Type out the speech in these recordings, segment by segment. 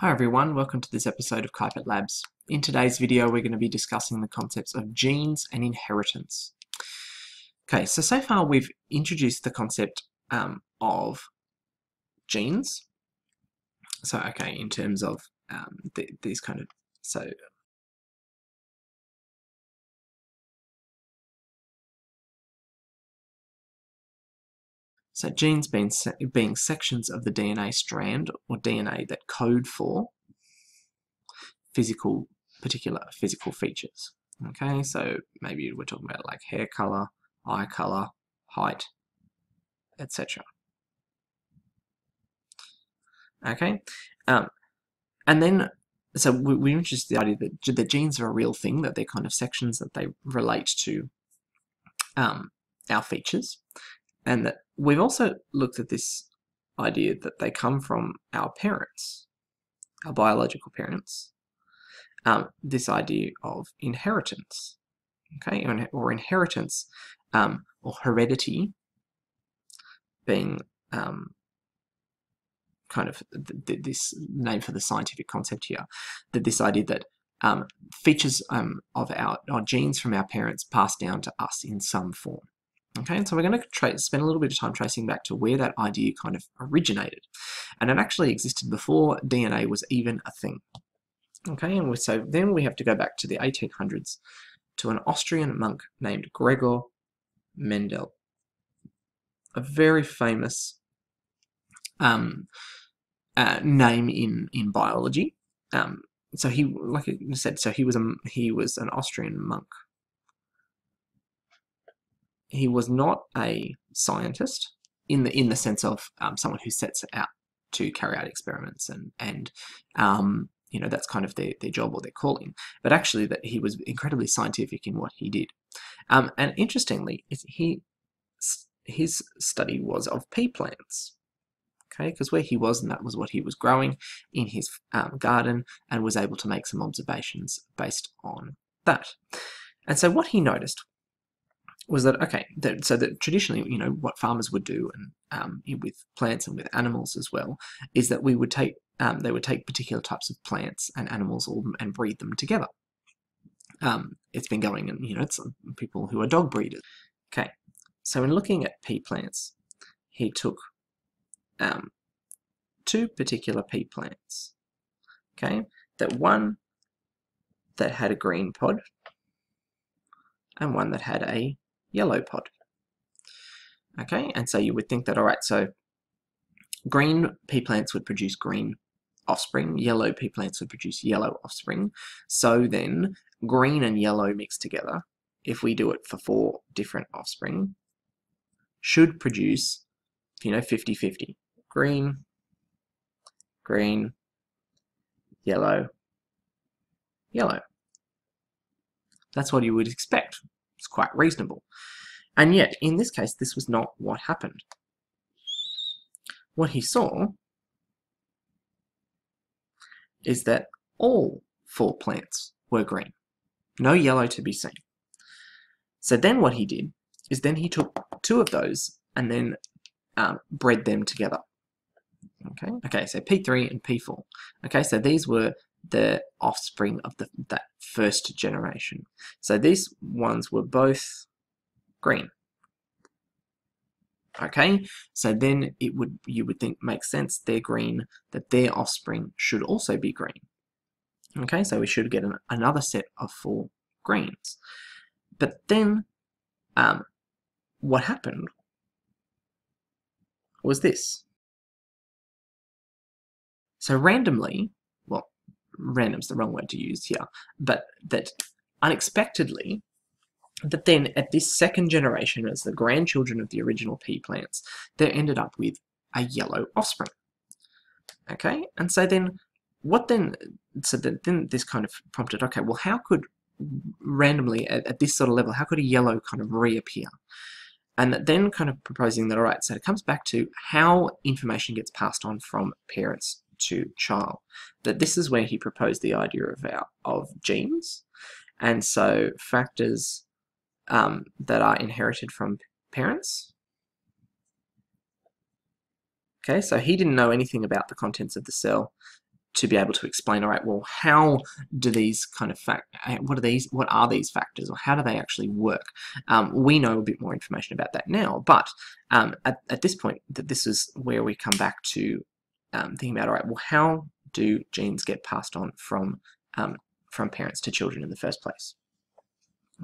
Hi everyone, welcome to this episode of Kuiper Labs. In today's video we're going to be discussing the concepts of genes and inheritance. Okay, so far we've introduced the concept of genes. In terms of these kind of... So genes being sections of the DNA strand or DNA that code for particular physical features. Okay, so maybe we're talking about like hair color, eye color, height, etc. Okay, and then so we introduced the idea that the genes are a real thing, that they're kind of sections that they relate to our features, and that we've also looked at this idea that they come from our parents, our biological parents. This idea of inheritance, okay, or inheritance, or heredity being kind of this name for the scientific concept here, that this idea that features of our genes from our parents pass down to us in some form. Okay, and so we're going to spend a little bit of time tracing back to where that idea kind of originated, and it actually existed before DNA was even a thing. Okay, and so then we have to go back to the 1800s to an Austrian monk named Gregor Mendel, a very famous name in biology. So he, like I said, so he was an Austrian monk. He was not a scientist in the sense of someone who sets out to carry out experiments and you know, that's kind of their job or their calling, but actually that he was incredibly scientific in what he did. And interestingly, his study was of pea plants. Okay, because where he was, and that was what he was growing in his garden, and was able to make some observations based on that. And so what he noticed was that, okay, so that traditionally, you know, what farmers would do, and with plants and with animals as well, is that we would take they would take particular types of plants and animals and breed them together. It's been going, and you know, it's people who are dog breeders. Okay, so in looking at pea plants, he took two particular pea plants. Okay, one that had a green pod and one that had a yellow pod. Okay, and so you would think that, all right, so green pea plants would produce green offspring, yellow pea plants would produce yellow offspring. So then green and yellow mixed together, if we do it for 4 different offspring, should produce, you know, 50-50. Green, green, yellow, yellow. That's what you would expect. It's quite reasonable. And yet, in this case, this was not what happened. What he saw is that all 4 plants were green. No yellow to be seen. So then what he did is then he took 2 of those and then bred them together. Okay, so P3 and P4. Okay, so these were the offspring of that first generation. So these ones were both green. Okay, so then you would think makes sense, they're green, that their offspring should also be green. Okay, so we should get another set of 4 greens. But then what happened was this. So randomly, well, random's the wrong word to use here, but that unexpectedly, that then at this second generation, as the grandchildren of the original pea plants, they ended up with a yellow offspring. Okay, and so then then this kind of prompted, okay, well, how could randomly at this sort of level, how could a yellow kind of reappear? And then kind of proposing that, all right, so it comes back to how information gets passed on from parents to child. That this is where he proposed the idea of genes, and so factors that are inherited from parents. Okay, so he didn't know anything about the contents of the cell. to be able to explain, all right, well, how do these kind of what are these factors, or how do they actually work? We know a bit more information about that now, but at this point, this is where we come back to thinking about, all right, well, how do genes get passed on from parents to children in the first place?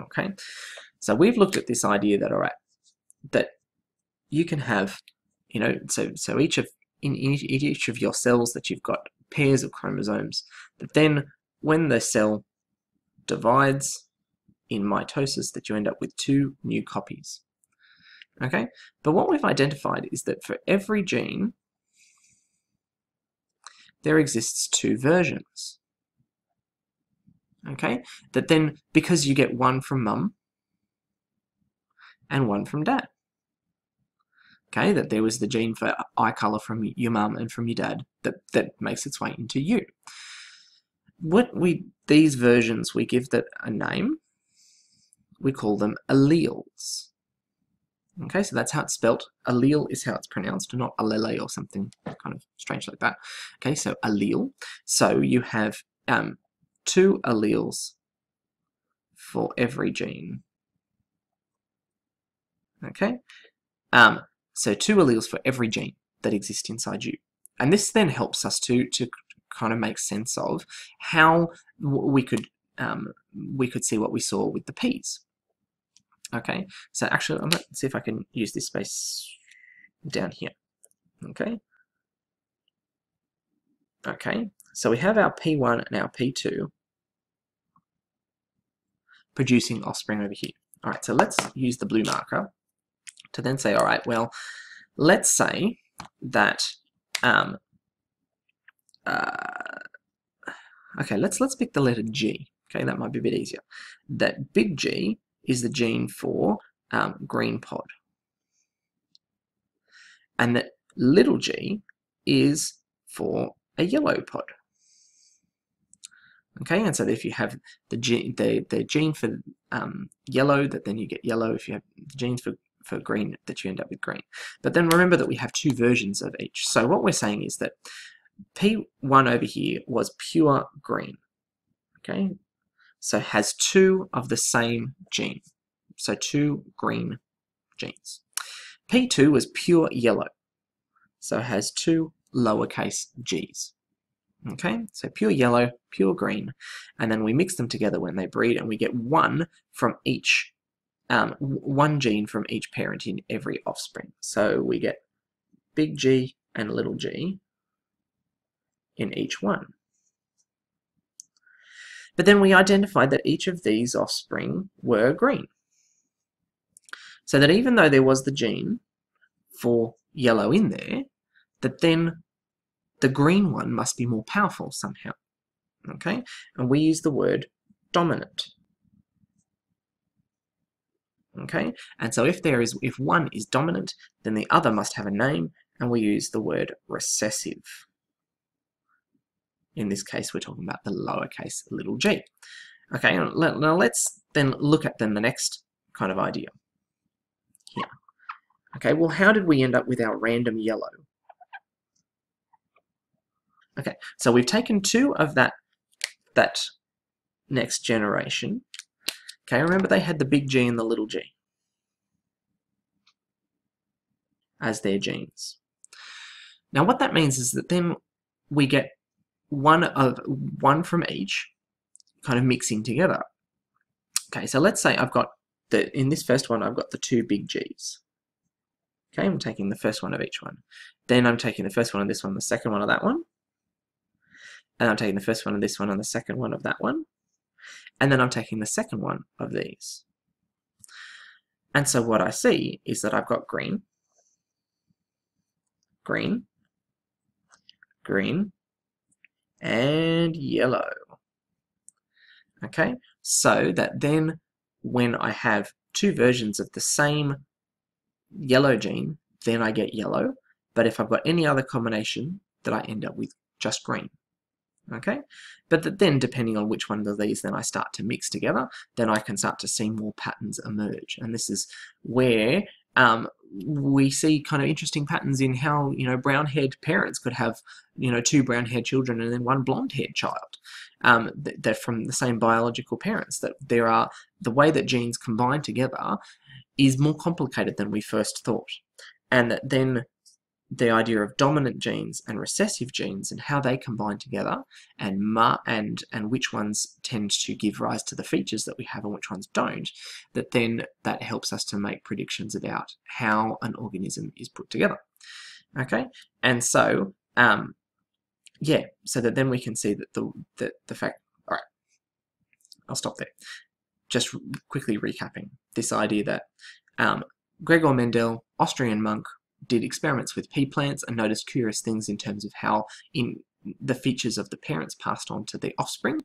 Okay, so we've looked at this idea that, all right, that you can have, you know, so in each of your cells that you've got pairs of chromosomes, that then when the cell divides in mitosis, that you end up with 2 new copies. Okay, but what we've identified is that for every gene there exists 2 versions. Okay, that then, because you get one from mum and one from dad. Okay, that there was the gene for eye colour from your mum and from your dad that makes its way into you. These versions, we give that a name. We call them alleles. Okay, so that's how it's spelt. Allele is how it's pronounced, not allele or something kind of strange like that. Okay, so allele. So you have 2 alleles for every gene. Okay, so 2 alleles for every gene that exists inside you. And this then helps us to kind of make sense of how we could see what we saw with the peas. Okay, so actually, I'm going to see if I can use this space down here. Okay. Okay, so we have our P1 and our P2 producing offspring over here. All right, so let's use the blue marker to then say, all right, well, let's say that, okay, let's pick the letter G. Okay, that might be a bit easier. That big G is the gene for green pod. And that little g is for a yellow pod. Okay, and so if you have the gene for yellow, that then you get yellow. If you have the genes for green, that you end up with green. But then remember that we have 2 versions of each. So what we're saying is that P1 over here was pure green. Okay, so has 2 of the same gene. So 2 green genes. P2 was pure yellow. So it has 2 lowercase g's. Okay, so pure yellow, pure green, and then we mix them together when they breed, and we get 1 from each, 1 gene from each parent in every offspring. So we get big G and little g in each one. But then we identified that each of these offspring were green. So that even though there was the gene for yellow in there, that then the green one must be more powerful somehow. Okay, and we use the word dominant. Okay, and so if one is dominant, then the other must have a name, and we use the word recessive. In this case, we're talking about the lowercase little g. Okay, now let's then look at the next kind of idea here. Okay, well, how did we end up with our random yellow? Okay, so we've taken 2 of that next generation. Okay, remember they had the big G and the little g as their genes. Now what that means is that then we get one from each kind of mixing together. Okay, so let's say I've got in this first one I've got the 2 big G's. Okay, I'm taking the first one of each one. Then I'm taking the first one of this one, the second one of that one. And I'm taking the first one of this one and the second one of that one. And then I'm taking the second one of these. And so what I see is that I've got green, green, green, and yellow. Okay, so that then when I have 2 versions of the same yellow gene, then I get yellow. But if I've got any other combination, that I end up with just green. Okay, but then depending on which one of these then I start to mix together, then I can start to see more patterns emerge. And this is where we see kind of interesting patterns in how, brown-haired parents could have, two brown-haired children and then one blonde-haired child. They're from the same biological parents. That the way that genes combine together is more complicated than we first thought, and that then the idea of dominant genes and recessive genes and how they combine together, and which ones tend to give rise to the features that we have and which ones don't, that helps us to make predictions about how an organism is put together. Okay, and so yeah, so that then we can see that the fact. All right, I'll stop there. Just quickly recapping this idea that Gregor Mendel, Austrian monk, did experiments with pea plants and noticed curious things in terms of how the features of the parents passed on to the offspring,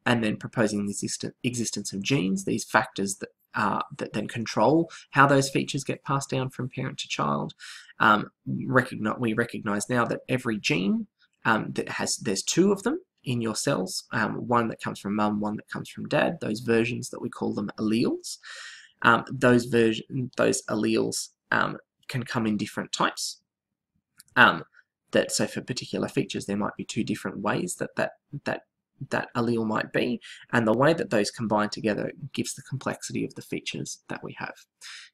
and then proposing the existence of genes, these factors that then control how those features get passed down from parent to child. We recognize now that every gene there's two of them in your cells, one that comes from mum, one that comes from dad, those versions that we call them alleles. Those alleles can come in different types. So for particular features, there might be two different ways that allele might be, and the way that those combine together gives the complexity of the features that we have.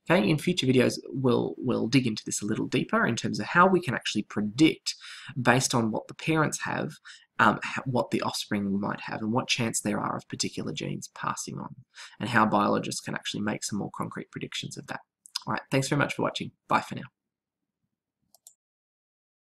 Okay, in future videos, we'll dig into this a little deeper in terms of how we can actually predict, based on what the parents have, what the offspring might have, and what chance there are of particular genes passing on, and how biologists can actually make some more concrete predictions of that. All right, thanks very much for watching. Bye for now.